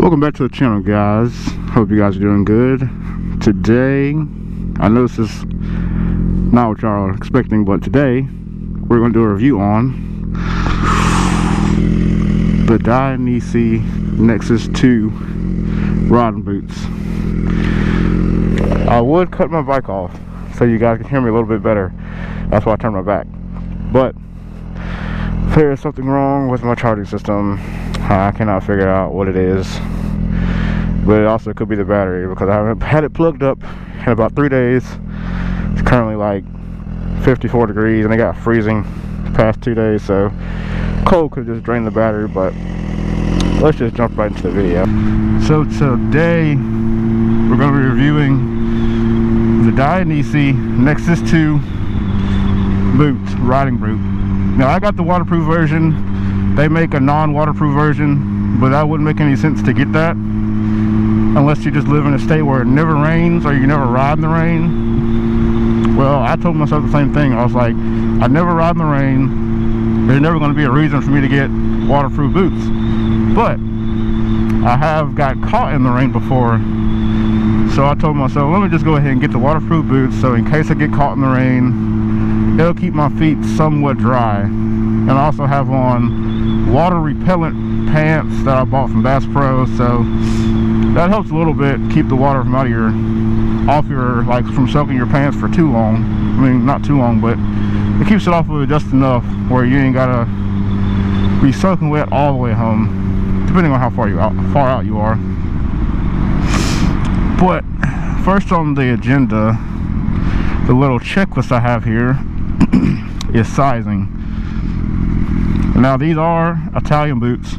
Welcome back to the channel, guys. Hope you guys are doing good. Today, I know this is not what y'all are expecting, but today we're going to do a review on the Dianese Nexus 2 riding boots. I would cut my bike off so you guys can hear me a little bit better. That's why I turned my back. But there is something wrong with my charging system. I cannot figure out what it is, but it also could be the battery because I haven't had it plugged up in about 3 days. It's currently like 54 degrees and it got freezing the past 2 days, so cold could just drain the battery. But let's just jump right into the video. So today we're going to be reviewing the Dianese Nexus 2 boot, riding boot. Now I got the waterproof version. They make a non-waterproof version, but that wouldn't make any sense to get that unless you just live in a state where it never rains or you never ride in the rain. Well, I told myself the same thing. I was like, I never ride in the rain. There's never going to be a reason for me to get waterproof boots. But I have got caught in the rain before, so I told myself, let me just go ahead and get the waterproof boots, so in case I get caught in the rain, it'll keep my feet somewhat dry. And I also have on water repellent pants that I bought from Bass Pro, so that helps a little bit keep the water from from soaking your pants for too long. I mean, not too long, but it keeps it off of it just enough where you ain't gotta be soaking wet all the way home, depending on how far out you are. But first on the agenda, the little checklist I have here is sizing. Now these are Italian boots.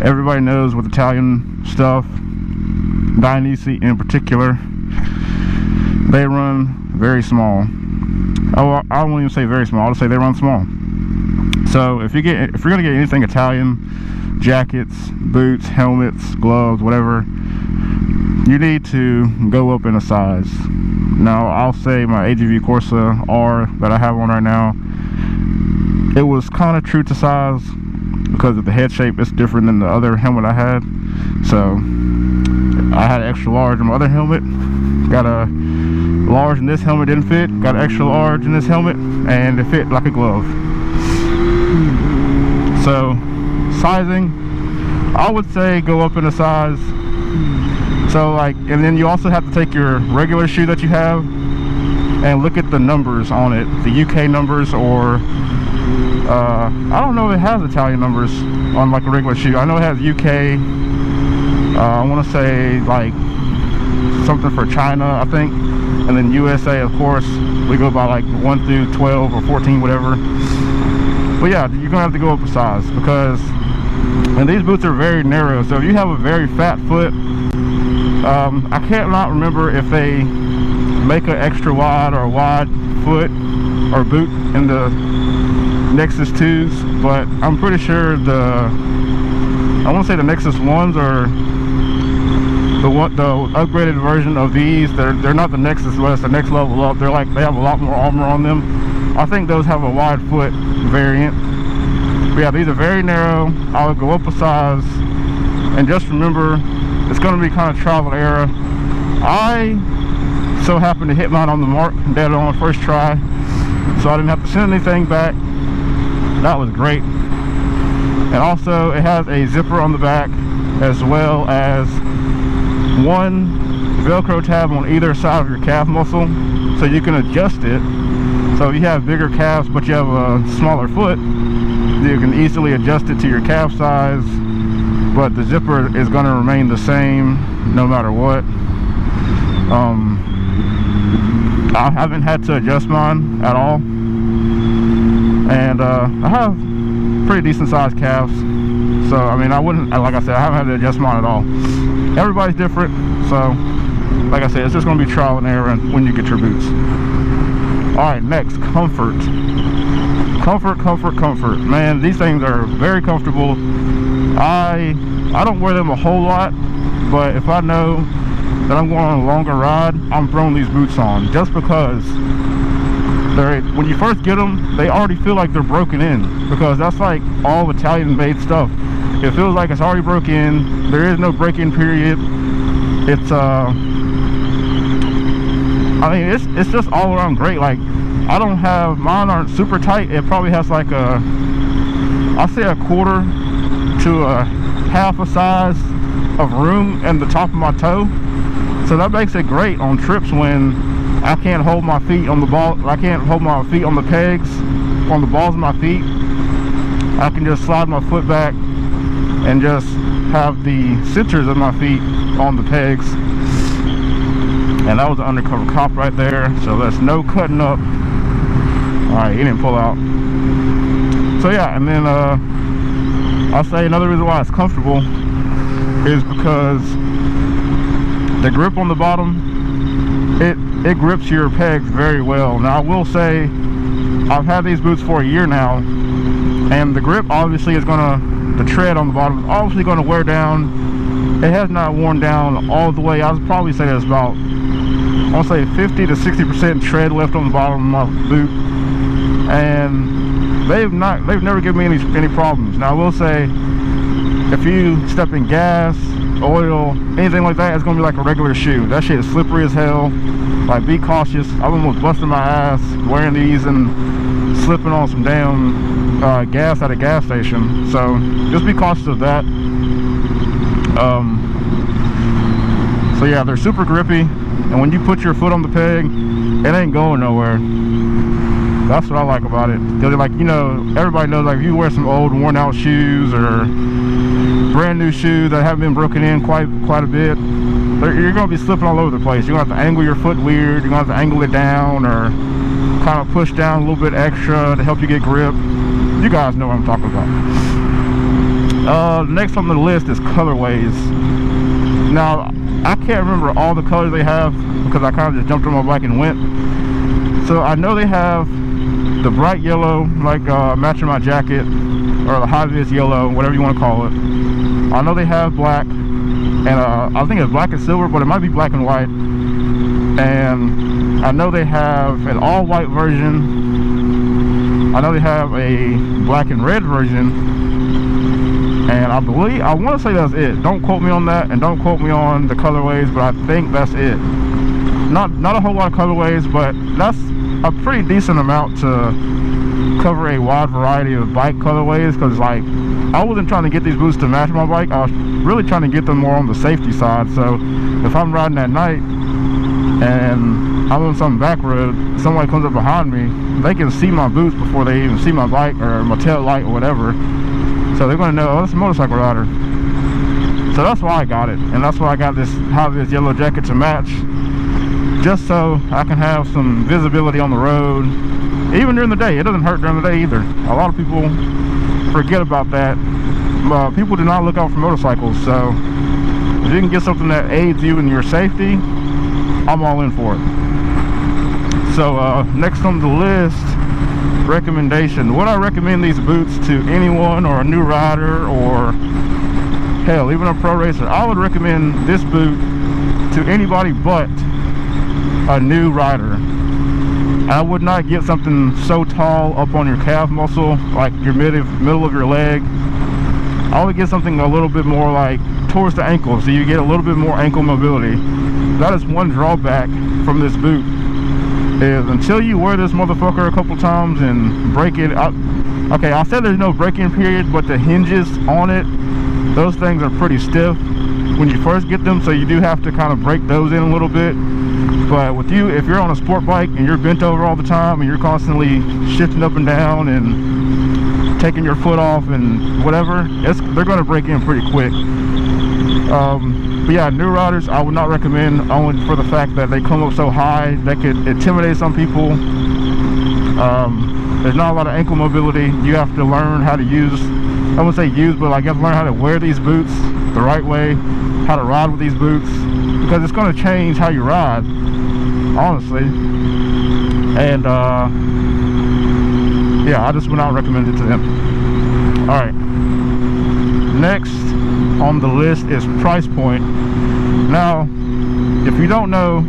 Everybody knows with Italian stuff, Dianese in particular, they run very small. Oh, I won't even say very small, I'll just say they run small. So if you're gonna get anything Italian, jackets, boots, helmets, gloves, whatever, you need to go up in a size. Now I'll say my AGV Corsa R that I have on right now, it was kind of true to size because of the head shape. It's different than the other helmet I had, so I had an extra large in my other helmet, got a large in this helmet, didn't fit, got an extra large in this helmet, and it fit like a glove. So sizing, I would say go up in a size. So like, and then you also have to take your regular shoe that you have and look at the numbers on it, the UK numbers, or I don't know if it has Italian numbers on like a regular shoe. I know it has UK, I want to say like something for China, I think, and then USA, of course, we go by like 1 through 12 or 14, whatever. But yeah, you're gonna have to go up a size because, and these boots are very narrow, so if you have a very fat foot, I can't not remember if they make an extra wide or a wide foot or boot in the Nexus 2s, but I'm pretty sure I want to say the Nexus 1s are the upgraded version of these. They're not the Nexus, but it's the next level up. They have a lot more armor on them. I think those have a wide foot variant. But yeah, these are very narrow. I would go up a size, and just remember, it's going to be kind of trial and error. I so happened to hit mine on the mark, dead on first try, so I didn't have to send anything back. That was great. And also it has a zipper on the back, as well as one Velcro tab on either side of your calf muscle, so you can adjust it. So if you have bigger calves but you have a smaller foot, you can easily adjust it to your calf size, but the zipper is going to remain the same no matter what. I haven't had to adjust mine at all, and I have pretty decent sized calves, so I mean, I wouldn't, like I said, I haven't had to adjust mine at all. Everybody's different, so like I said, it's just going to be trial and error when you get your boots. Alright, next, comfort. Comfort. Man, these things are very comfortable. I don't wear them a whole lot, but if I know that I'm going on a longer ride, I'm throwing these boots on, just because when you first get them, they already feel like they're broken in, because that's like all Italian made stuff. It feels like it's already broke in. There is no break-in period. It's I mean, it's just all around great. Like, I don't have, mine aren't super tight. It probably has like a, I'll say a quarter to a half a size of room in the top of my toe. So that makes it great on trips when I can't hold my feet on the ball. I can't hold my feet on the pegs, on the balls of my feet. I can just slide my foot back and just have the sensors of my feet on the pegs. And that was an undercover cop right there, so there's no cutting up. Alright, he didn't pull out. So yeah, and then I'll say another reason why it's comfortable is because the grip on the bottom, it grips your pegs very well. Now I will say, I've had these boots for a year now, and the grip obviously is gonna, the tread on the bottom is obviously gonna wear down. It has not worn down all the way. I would probably say there's about, I'll say 50 to 60% tread left on the bottom of my boot, and they've never given me any problems. Now I will say, if you step in gas, oil, anything like that, it's gonna be like a regular shoe. That shit is slippery as hell. Like, be cautious. I'm almost busting my ass wearing these and slipping on some damn gas at a gas station. So just be cautious of that. So yeah, they're super grippy, and when you put your foot on the peg, it ain't going nowhere. That's what I like about it. Cause like, you know, everybody knows, like, if you wear some old worn out shoes or brand new shoes that haven't been broken in quite a bit, you're gonna be slipping all over the place. You're gonna have to angle your foot weird. You're gonna have to angle it down or kind of push down a little bit extra to help you get grip. You guys know what I'm talking about. Next on the list is colorways. Now, I can't remember all the colors they have because I kind of just jumped on my bike and went. So I know they have the bright yellow, like matching my jacket, or the high-vis yellow, whatever you want to call it. I know they have black, and I think it's black and silver, but it might be black and white. And I know they have an all-white version. I know they have a black and red version. And I want to say that's it. Don't quote me on that, and don't quote me on the colorways, but I think that's it. Not a whole lot of colorways, but that's a pretty decent amount to cover a wide variety of bike colorways. Because, like, I wasn't trying to get these boots to match my bike. I was really trying to get them more on the safety side. So if I'm riding at night and I'm on some back road, somebody comes up behind me, they can see my boots before they even see my bike or my tail light or whatever. So they're going to know, oh, that's a motorcycle rider. So that's why I got it. And that's why I got this high-vis yellow jacket to match. Just so I can have some visibility on the road. Even during the day. It doesn't hurt during the day either. A lot of people forget about that. People do not look out for motorcycles. So if you can get something that aids you in your safety, I'm all in for it. So next on the list, recommendation. Would I recommend these boots to anyone, or a new rider, or hell, even a pro racer? I would recommend this boot to anybody but a new rider. I would not get something so tall up on your calf muscle, like your middle of your leg. I would get something a little bit more like towards the ankle, so you get a little bit more ankle mobility. That is one drawback from this boot, is until you wear this motherfucker a couple times and break it up. Okay, I said there's no break-in period, but the hinges on it, those things are pretty stiff when you first get them, so you do have to kind of break those in a little bit. But with you, if you're on a sport bike and you're bent over all the time and you're constantly shifting up and down and taking your foot off and whatever, they're going to break in pretty quick. But yeah, new riders, I would not recommend, only for the fact that they come up so high. They could intimidate some people. There's not a lot of ankle mobility. You have to learn how to use, I wouldn't say use, but like you have to learn how to wear these boots the right way, how to ride with these boots, because it's going to change how you ride, honestly. And yeah, I just would not recommend it to them. Alright, next on the list is price point. Now, if you don't know,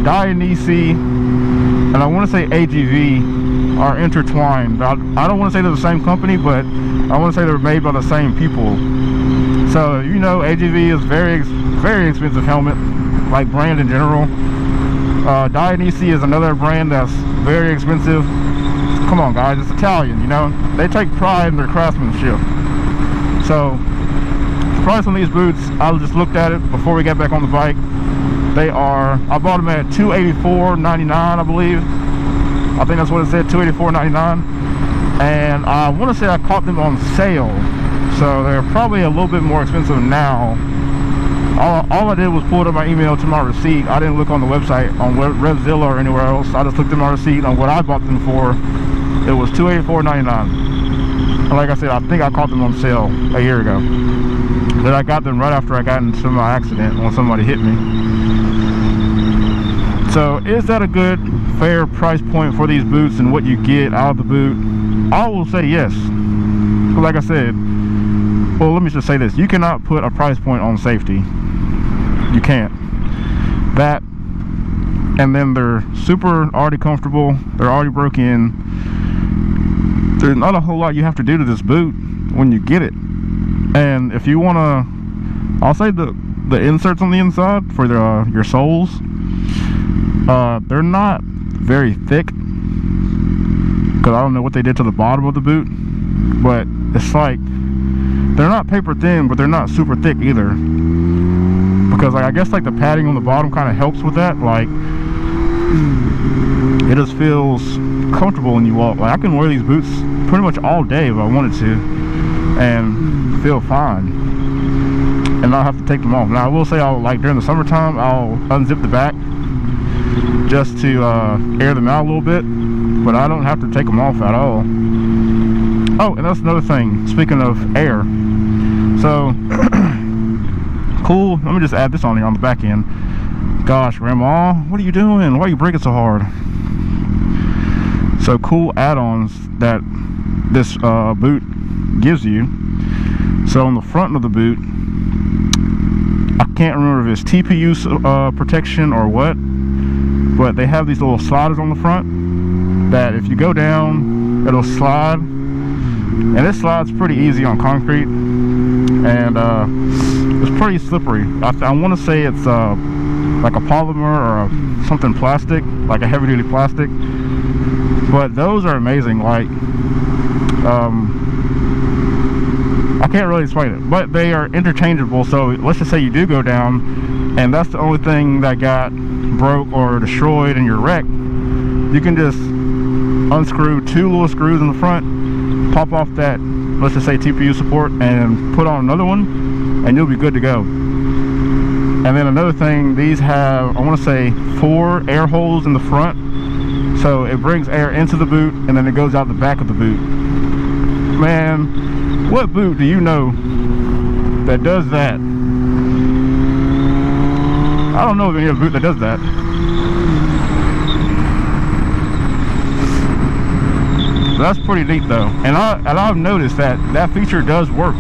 Dianese and I want to say AGV are intertwined. I don't want to say they're the same company, but I want to say they're made by the same people. So you know, AGV is very expensive helmet, like brand in general. Dianese is another brand that's very expensive. Come on guys, it's Italian, you know, they take pride in their craftsmanship. So the price on these boots, I just looked at it before we got back on the bike. They are, I bought them at $284.99, I believe. I think that's what it said, $284.99. And I want to say I caught them on sale, so they're probably a little bit more expensive now. All I did was pull up my email to my receipt. I didn't look on the website on Revzilla or anywhere else. I just looked at my receipt on what I bought them for. It was $284.99. And like I said, I think I caught them on sale a year ago. But I got them right after I got into my accident when somebody hit me. So is that a good, fair price point for these boots and what you get out of the boot? I will say yes. But like I said, well, let me just say this. You cannot put a price point on safety. You can't. That, and then they're super already comfortable. They're already broke in. There's not a whole lot you have to do to this boot when you get it. And if you want to, I'll say the inserts on the inside for your soles, they're not very thick, because I don't know what they did to the bottom of the boot, but it's like they're not paper thin, but they're not super thick either, because like I guess like the padding on the bottom kind of helps with that. Like it just feels comfortable when you walk. Like I can wear these boots pretty much all day if I wanted to and feel fine and not have to take them off. Now I will say, I'll, like during the summertime, I'll unzip the back just to air them out a little bit, but I don't have to take them off at all. Oh, and that's another thing, speaking of air. So cool, let me just add this on here on the back end. Gosh, Grandma, what are you doing? Why are you braking so hard? So cool add-ons that this boot gives you. So on the front of the boot, I can't remember if it's TPU protection or what, but they have these little sliders on the front that if you go down, it'll slide, and it slides pretty easy on concrete, and it's pretty slippery. I want to say it's like a polymer or something plastic, like a heavy-duty plastic, but those are amazing. Like I can't really explain it, but they are interchangeable. So let's just say you do go down and that's the only thing that got broke or destroyed in your wreck, you can just unscrew two little screws in the front, pop off that, let's just say TPU support, and put on another one, and you'll be good to go. And then another thing, these have, I want to say, 4 air holes in the front, so it brings air into the boot and then it goes out the back of the boot. Man, what boot do you know that does that? I don't know of any other boot that does that. That's pretty neat though, and I've noticed that that feature does work.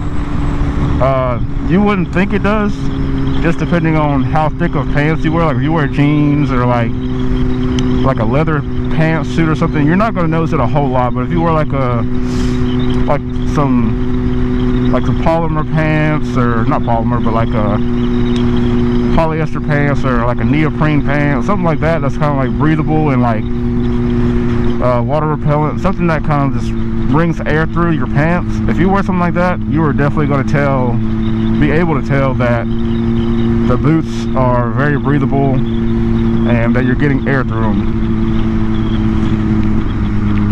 You wouldn't think it does, just depending on how thick of pants you wear. Like if you wear jeans or like a leather pantsuit or something, you're not going to notice it a whole lot. But if you wear like some polymer pants, or not polymer, but like a polyester pants or like a neoprene pant, something like that, that's kind of like breathable and like water repellent, something that kind of just brings air through your pants. If you wear something like that, you are definitely going to be able to tell that the boots are very breathable and that you're getting air through them.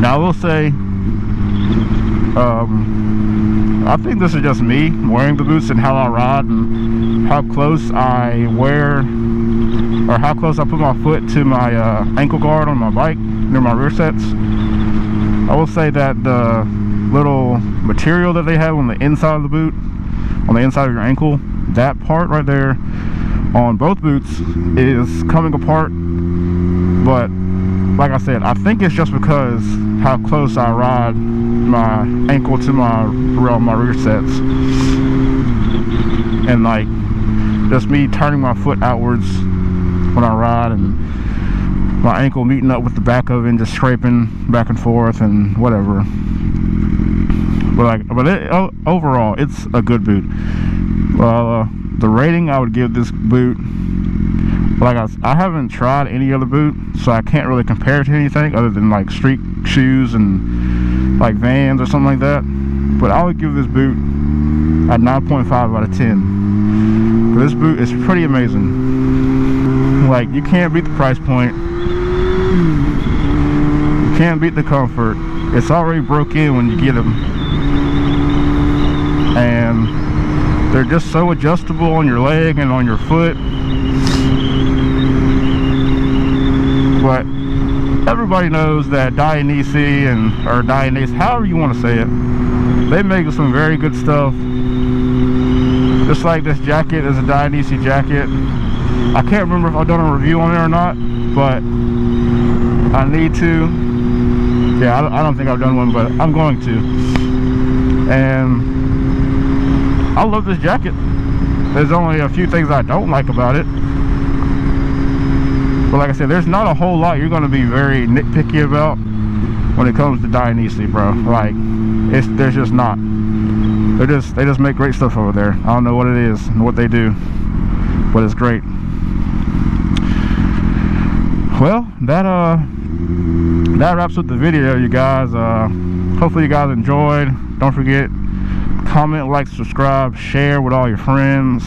Now I will say, I think this is just me wearing the boots and how I ride and how close I wear, or how close I put my foot to my ankle guard on my bike near my rear sets. I will say that the little material that they have on the inside of the boot, on the inside of your ankle, that part right there on both boots is coming apart. But like I said, I think it's just because how close I ride my ankle to my rear sets, and like just me turning my foot outwards when I ride, and my ankle meeting up with the back of it and just scraping back and forth and whatever. But overall, it's a good boot. Well, the rating I would give this boot, like I haven't tried any other boot, so I can't really compare it to anything other than like street shoes and like Vans or something like that. But I would give this boot a 9.5 out of 10. This boot is pretty amazing. Like, you can't beat the price point. You can't beat the comfort. It's already broke in when you get them. And they're just so adjustable on your leg and on your foot. But everybody knows that Dianese or Dianese, however you want to say it, they make some very good stuff. Just like this jacket is a Dianese jacket. I can't remember if I've done a review on it or not, but I need to. Yeah, I don't think I've done one, but I'm going to. And I love this jacket. There's only a few things I don't like about it. But like I said, there's not a whole lot you're going to be very nitpicky about when it comes to Dianese, bro. Like, there's just not. They just make great stuff over there. I don't know what it is and what they do, but it's great. Well, that wraps up the video, you guys. Hopefully you guys enjoyed. Don't forget, comment, like, subscribe, share with all your friends.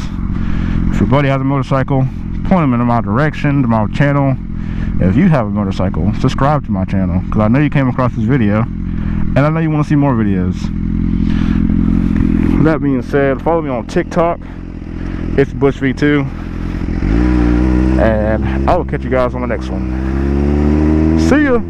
If your buddy has a motorcycle, point them in my direction, to my channel. If you have a motorcycle, subscribe to my channel, because I know you came across this video and I know you want to see more videos. That being said, follow me on TikTok. It's BushV2, and I will catch you guys on the next one. See ya.